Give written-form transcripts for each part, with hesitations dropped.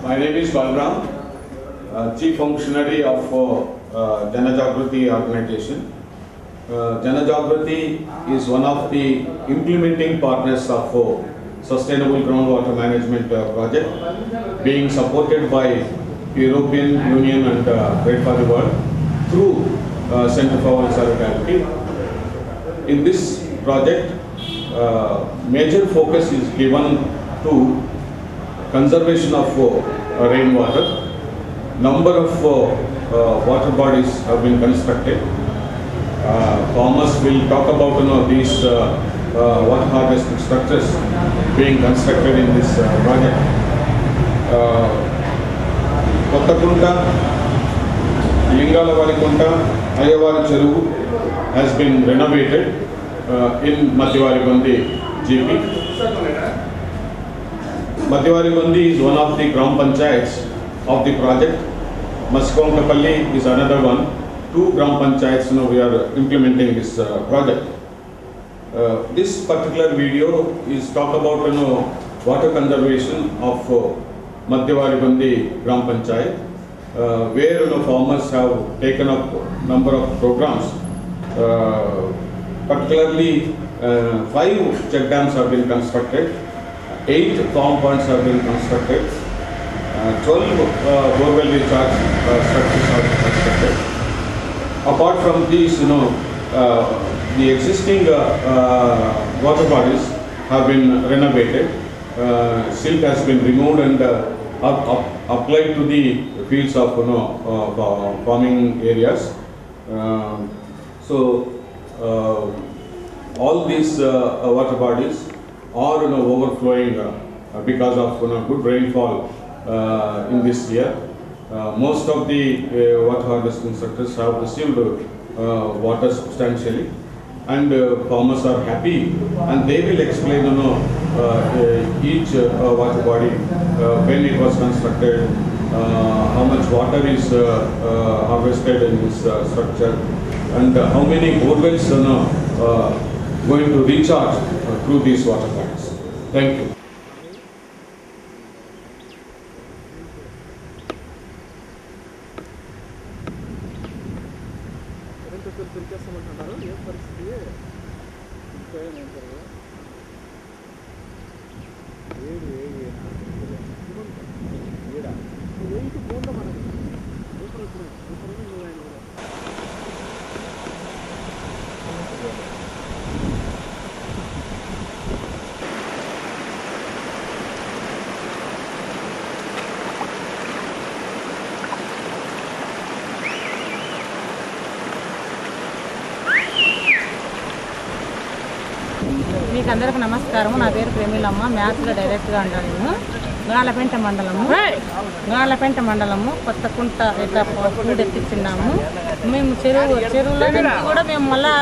My name is Balram, Chief Functionary of Jana Jagrati organization. Jana Jagrati is one of the implementing partners of Sustainable Groundwater Management project, being supported by European Union and Bread for the World through Center for World Solidarity. In this project, major focus is given to conservation of rainwater. Number of water bodies have been constructed. Farmers will talk about these water harvesting structures being constructed in this project. Kottakunta, Lingalavarikunta, Ayavari Cheruvu has been renovated in Madhyavaribandi GP. Madhyavaribandi is one of the Gram Panchayats of the project. Masikonkapalli is another one. Two Gram Panchayats we are implementing this project. This particular video is talk about water conservation of Madhyavaribandi Gram Panchayat, where farmers have taken up number of programs. Particularly 5 check dams have been constructed, 8 farm ponds have been constructed, 12 borewell recharge structures have been constructed. Apart from these, the existing water bodies have been renovated. Silt has been removed and applied to the fields of farming areas. All these water bodies are overflowing because of good rainfall in this year. Most of the water harvesting sectors have received water substantially, and farmers are happy, and they will explain each water body when it was constructed, how much water is harvested in this structure, and how many borewells going to recharge through these water bodies. Thank you. మీకు అందరికి నమస్కారం. నా పేరు ప్రేమిలమ్మ, మ్యాథ్స్లో డైరెక్ట్గా ఉంటాను నేను. గాలపెంట మండలము కొత్తకుంట ఇట్లా ఫుడ్ ఎత్తిచ్చిన్నాము మేము. చెరువులో నుంచి కూడా మేము మళ్ళా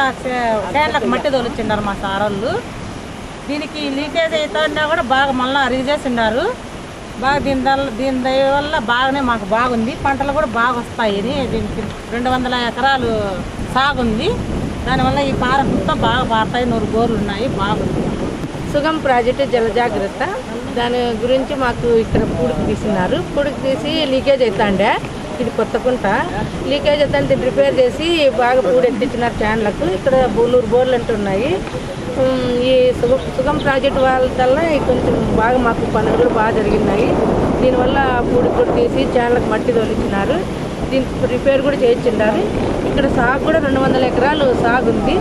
కేరళకు మట్టి తోలిచ్చిన్నారు మా సారోళ్ళు. దీనికి లీకేజ్ అవుతా కూడా బాగా మళ్ళీ రిజేసిన్నారు. బాగా దీని దయ వల్ల బాగానే మాకు బాగుంది. పంటలు కూడా బాగా వస్తాయి. దీనికి 200 ఎకరాలు సాగుంది. దానివల్ల ఈ పార మొత్తం బాగా పారుతాయి. 100 బోర్లు ఉన్నాయి. బాగుంది. సుగం ప్రాజెక్టు జల జాగ్రత్త, దాని గురించి మాకు ఇక్కడ పూడికి తీసినారు. పూడికి తీసి లీకేజ్ అవుతాండే. ఇది కొత్తకుంట లీకేజ్ అవుతాంటే ప్రిపేర్ చేసి బాగా పూడి ఎత్తిచ్చినారు క్యాన్లకు. ఇక్కడ 100 బోర్లు అంటున్నాయి. ఈ సుగం ప్రాజెక్టు వాళ్ళ కొంచెం బాగా మాకు పనులు కూడా బాగా జరిగినాయి. దీనివల్ల పూడి కూడా తీసి క్యాన్లకు మట్టి తోలిచ్చినారు. దీనికి రిపేర్ కూడా చేయించున్నారు. ఇక్కడ సాగు కూడా 200 ఎకరాలు సాగుంది.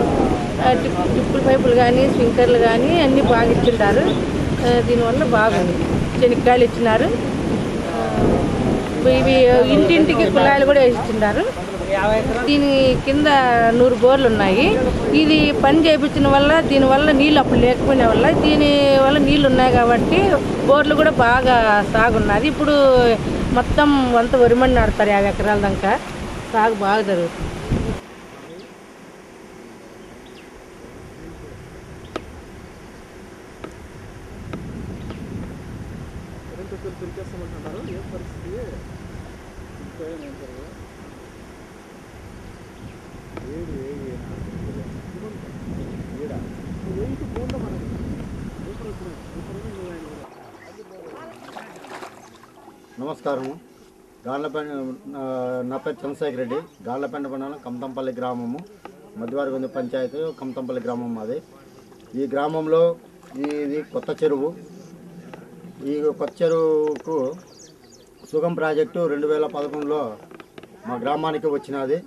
డ్రిప్పుల పైపులు కానీ స్ప్రింక్లర్లు కానీ అన్నీ బాగా ఇచ్చింటారు. దీనివల్ల బాగుంది. శనక్కాయలు ఇచ్చినారు. ఇవి ఇంటింటికి కుళాయిలు కూడా వేసిచ్చిన్నారు. దీని కింద 100 బోర్లు ఉన్నాయి. ఇది పని చేయించిన వల్ల దీనివల్ల నీళ్ళు అప్పుడు లేకపోయిన వల్ల దీనివల్ల నీళ్ళు ఉన్నాయి కాబట్టి బోర్లు కూడా బాగా సాగున్నది. ఇప్పుడు మొత్తం అంతా వరిమడి నాడతారు 50 ఎకరాల దాకా. సాగు బాగా జరుగుతుంది. నమస్కారము. గాళ్ళపెండ నా పేరు చంద్రశేఖర్ రెడ్డి. గాళ్ళపెండ మండలం కమతంపల్లి గ్రామము, మధ్యవారిగొంది పంచాయతీ కమతంపల్లి గ్రామం మాది. ఈ గ్రామంలో ఇది కొత్త చెరువు. ఈ కొత్త చెరువుకు సుగం ప్రాజెక్టు 2011లో మా గ్రామానికి వచ్చినది.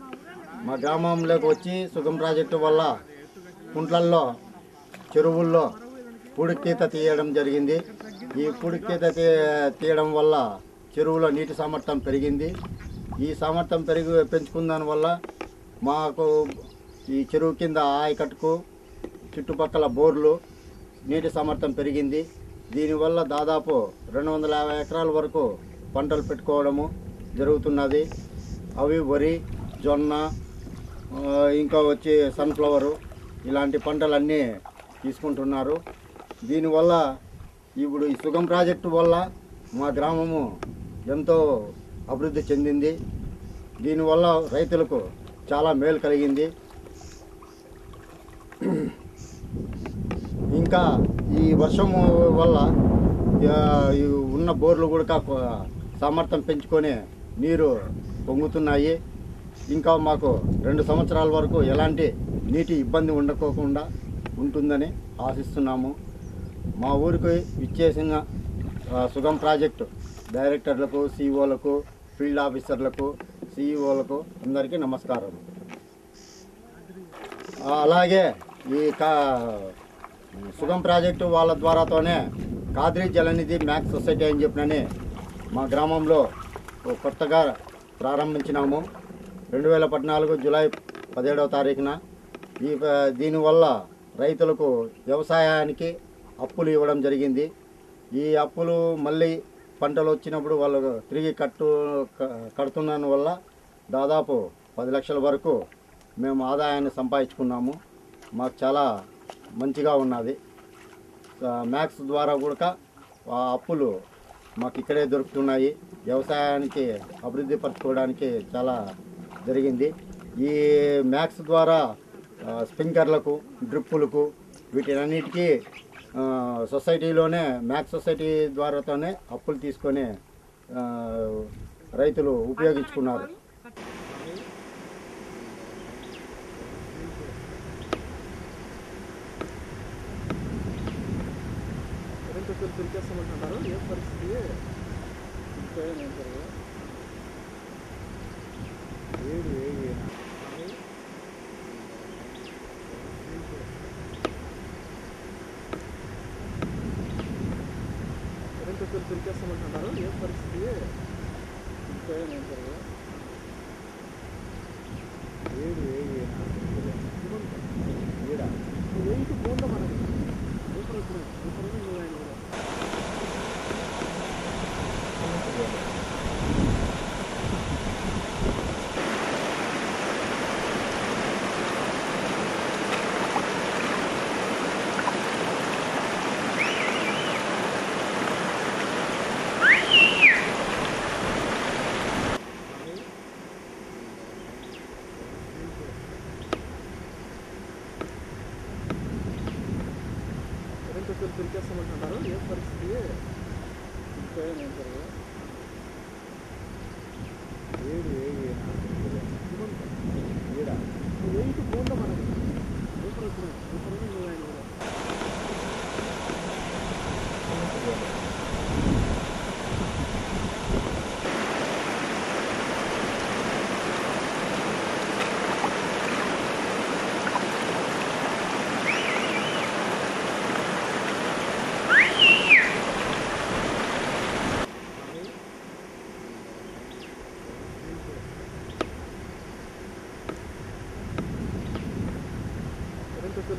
మా గ్రామంలోకి వచ్చి సుగం ప్రాజెక్టు వల్ల కుంట్లల్లో చెరువుల్లో పూడికీత తీయడం జరిగింది. ఈ పూడికీత తీయడం వల్ల చెరువులో నీటి సామర్థ్యం పెరిగింది. ఈ సామర్థ్యం పెంచుకున్న దానివల్ల మాకు ఈ చెరువు కింద ఆయకట్టుకు చుట్టుపక్కల బోర్లు నీటి సామర్థ్యం పెరిగింది. దీనివల్ల దాదాపు 250 ఎకరాల వరకు పంటలు పెట్టుకోవడము జరుగుతున్నది. అవి వరి, జొన్న, ఇంకా వచ్చి సన్ఫ్లవరు ఇలాంటి పంటలన్నీ తీసుకుంటున్నారు. దీనివల్ల ఇప్పుడు ఈ సుగం ప్రాజెక్టు వల్ల మా గ్రామము ఎంతో అభివృద్ధి చెందింది. దీనివల్ల రైతులకు చాలా మేలు కలిగింది. ఇంకా ఈ వర్షము వల్ల ఉన్న బోర్లు కూడా సామర్థ్యం పెంచుకొని నీరు పొంగుతున్నాయి. ఇంకా మాకు 2 సంవత్సరాల వరకు ఎలాంటి నీటి ఇబ్బంది ఉండకోకుండా ఉంటుందని ఆశిస్తున్నాము. మా ఊరికి ఇచ్చేసిన సుగం ప్రాజెక్టు డైరెక్టర్లకు, సిఇఓలకు, ఫీల్డ్ ఆఫీసర్లకు, సిఇఓలకు అందరికీ నమస్కారం. అలాగే ఈ సుగం ప్రాజెక్టు వాళ్ళ ద్వారాతోనే కాద్రి జలనిధి మ్యాక్స్ సొసైటీ అని చెప్పినని మా గ్రామంలో కొత్తగా ప్రారంభించినాము. 2014 జూలై 17వ తారీఖున. దీనివల్ల రైతులకు వ్యవసాయానికి అప్పులు ఇవ్వడం జరిగింది. ఈ అప్పులు మళ్ళీ పంటలు వచ్చినప్పుడు వాళ్ళు తిరిగి కడుతున్నందు వల్ల దాదాపు 10 లక్షల వరకు మేము ఆదాయాన్ని సంపాదించుకున్నాము. మాకు చాలా మంచిగా ఉన్నది. మ్యాక్స్ ద్వారా కూడా ఆ అప్పులు మాకు ఇక్కడే దొరుకుతున్నాయి. వ్యవసాయానికి అభివృద్ధి పరచుకోవడానికి చాలా జరిగింది. ఈ మ్యాక్స్ ద్వారా స్ప్రింక్లర్లకు, డ్రిప్పులకు వీటినన్నిటికీ సొసైటీలోనే మ్యాక్స్ సొసైటీ ద్వారాతోనే అప్పులు తీసుకొని రైతులు ఉపయోగించుకున్నారు. దొరికేస్తామంటున్నారు. ఏ పరిస్థితి దొరికేస్తామంటున్నారు. ఏ పరిస్థితి ఏంటి పోందా మనకి దొరికేస్తామంటున్నారు. ఏ పరిస్థితి ఏంటి పోందా మనకి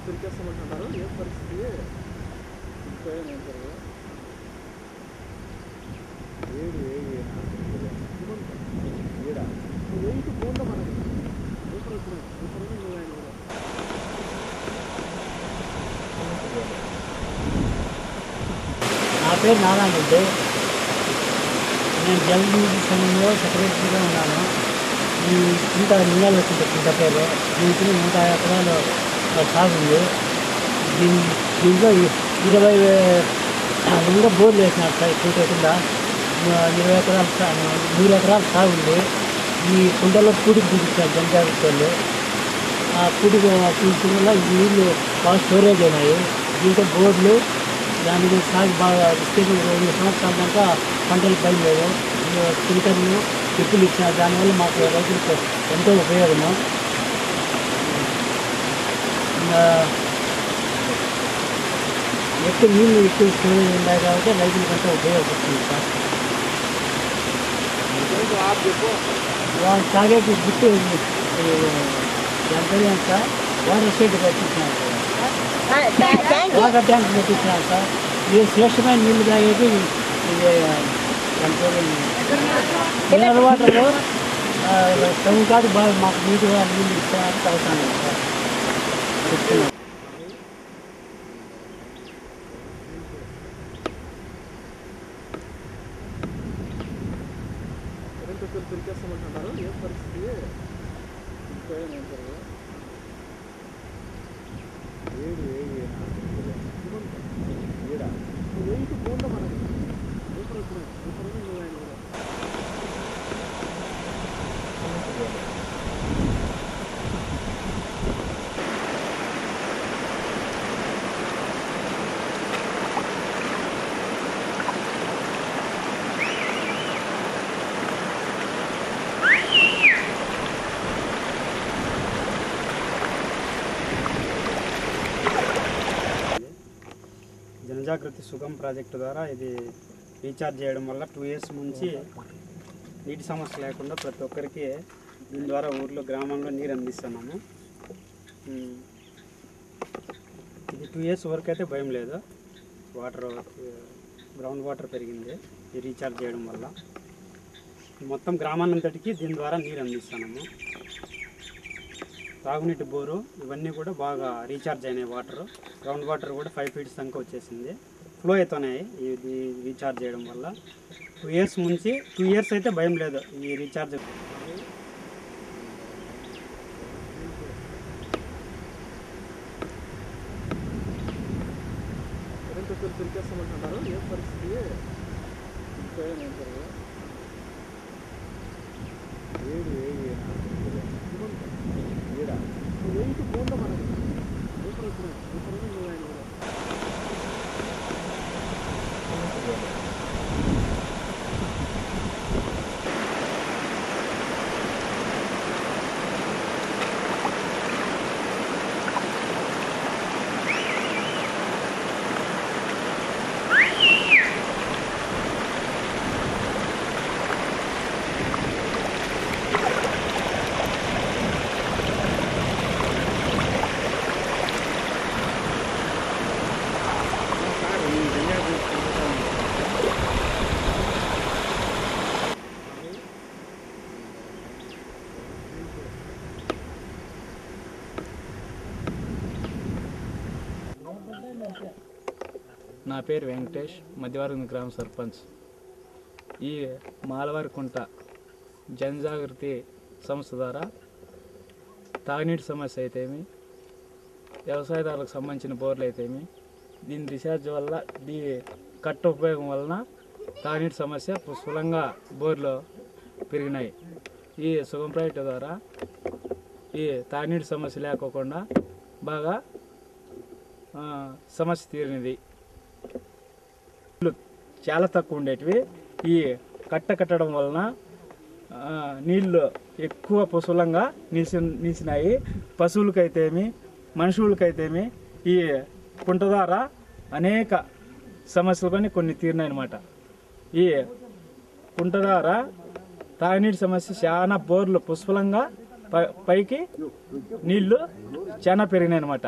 దొరికేస్తామంటున్నారు. ఏ పరిస్థితి ఏంటి పోందా మనకి నా పేరు నారాయణ రెడ్డి. నేను జలనిధి సంఘంలో సెక్రటరీగా ఉన్నాను. ఈ ఇంత నిన్నలు వచ్చింది ఇంత పేరు. దీనికి 150 ఎకరాలు సాగు ఉంది. దీంట్లో 20 బోర్లు వేసినారు సార్. కింద 100 ఎకరాలు సాగు ఉంది. ఈ కుంటలో పూడికి దిగుతారు జనజాగ్రత్తలు. ఆ పూడికి తీసిన వల్ల నీళ్ళు బాగా స్టోరేజ్ అయినాయి. దీంతో బోర్డులు దానికి సాగు బాగా విస్తీర్ణం 2 సంవత్సరాల దాకా పంటలు పడలేవు. ఫిల్టర్లు చెప్పులు ఇచ్చిన దానివల్ల మాకు రైతులకు ఎంతో ఉపయోగము. ఎక్కువ నీళ్ళు ఎక్కువ స్టోరేజ్ ఉన్నాయి కాబట్టి రైతులకు ఎంతో ఉపయోగపడుతుంది సార్. వాళ్ళు తాగేకి గుర్తు ఎంత సార్ వాటర్ షెడ్ కట్టించినారు సార్. వాటర్ ట్యాంక్ కట్టించినారు సార్. ఇది శ్రేష్టమైన నీళ్ళు తాగేకి మినరల్ వాటర్ టౌన్ కాదు బాగా మాకు నీట్గా నీళ్ళు ఇస్తారని తాగుతాను సార్ చెప్తున్నాను. దొరికేస్తామంటున్నారు. ఏం పరిస్థితి పోందా మనకి జనజాగృతి సుగం ప్రాజెక్టు ద్వారా ఇది రీఛార్జ్ చేయడం వల్ల 2 years నుంచి నీటి సమస్య లేకుండా ప్రతి ఒక్కరికి దీని ద్వారా ఊర్లో గ్రామంలో నీరు అందిస్తున్నాము. ఇది 2 years వరకు అయితే భయం లేదు. వాటర్ గ్రౌండ్ వాటర్ పెరిగింది ఈ రీఛార్జ్ చేయడం వల్ల. మొత్తం గ్రామాన్నంతటికి దీని ద్వారా నీరు అందిస్తున్నాము. తాగునీటి బోరు ఇవన్నీ కూడా బాగా రీఛార్జ్ అయినాయి. వాటర్ గ్రౌండ్ వాటర్ కూడా 5 feet దాకా వచ్చేసింది. ఫ్లో అవుతున్నాయి ఇది రీఛార్జ్ చేయడం వల్ల. 2 years నుంచి 2 years అయితే భయం లేదు ఈ రీఛార్జ్. దొరికేస్తామంటున్నారు. ఏం పరిస్థితి పోందా మనకి నా పేరు వెంకటేష్, మధ్యవర్గం గ్రామ సర్పంచ్. ఈ మాలవారికుంట జనజాగృతి సంస్థ ద్వారా తాగునీటి సమస్య అయితేమి, వ్యవసాయదారులకు సంబంధించిన బోర్లు అయితేమి, దీని రీఛార్జ్ వల్ల కట్ట ఉపయోగం వలన తాగునీటి సమస్య పుష్కలంగా బోర్లు పెరిగినాయి. ఈ సుగం ప్రాజెక్టు ద్వారా ఈ తాగునీటి సమస్య లేకోకుండా బాగా సమస్య తీరినది. చాలా తక్కువ ఉండేటివి. ఈ కట్టడం వలన నీళ్ళు ఎక్కువ పుష్కలంగా నిలిచినాయి. పశువులకైతేమి మనుషులకైతేమి ఈ కుంట ద్వారా అనేక సమస్యలు కొన్ని తీరినాయి అన్నమాట. ఈ కుంట ద్వారా తాగునీటి సమస్య చాలా బోర్లు పుష్కలంగా పైకి నీళ్లు చాలా పెరిగినాయి అన్నమాట.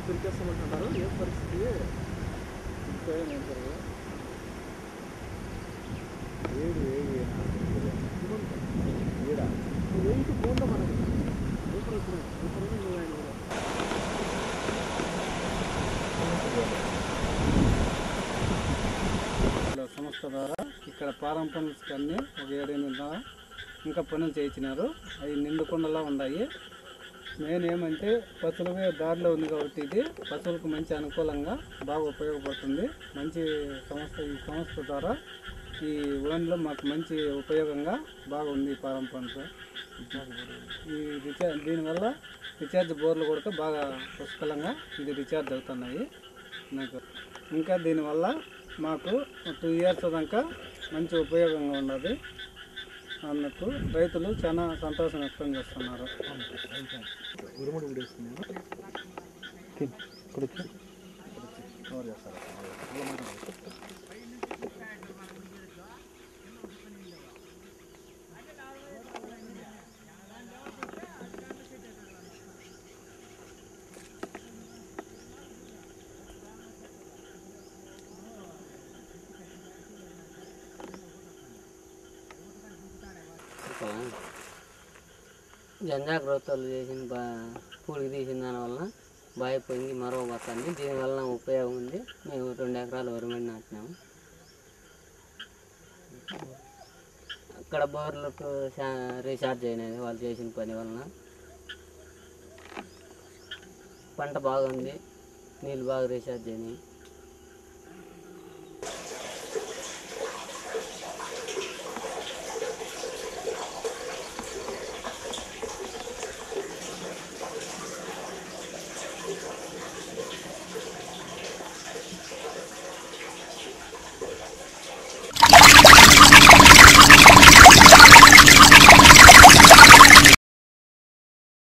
దొరికేస్తామంటున్నారు. ఏం పరిస్థితి పోందా మనకి సంస్థ ద్వారా ఇక్కడ ప్రారంభ పనులు ఒక 7-8 ఇంకా పనులు చేయించినారు. అవి నిండుకుండలా ఉన్నాయి. మెయిన్ ఏమంటే పశువులకే దారిలో ఉంది కాబట్టి ఇది పశువులకు మంచి అనుకూలంగా బాగా ఉపయోగపడుతుంది. మంచి ఈ సంస్థ ద్వారా ఈ ఓన్లో మాకు మంచి ఉపయోగంగా బాగా ఉంది ఫారం పంట. ఈ దీనివల్ల రీఛార్జ్ బోర్లు కూడా బాగా పుష్కలంగా ఇది రీఛార్జ్ అవుతున్నాయి నాకు. ఇంకా దీనివల్ల మాకు 2 years దాకా మంచి ఉపయోగంగా ఉన్నది అన్నట్టు రైతులు చాలా సంతోషం వ్యక్తం చేస్తున్నారు. జనజాగృతలు చేసిన పూడికి తీసిన దానివల్ల బావి పొంగి మరో పోతుంది. దీనివల్ల ఉపయోగం ఉంది. మేము 2 ఎకరాలు వరిమడి నాటినాము. అక్కడ బోర్లకు రీఛార్జ్ అయినది వాళ్ళు చేసిన పని వలన. పంట బాగుంది, నీళ్ళు బాగా రీఛార్జ్ అయినాయి.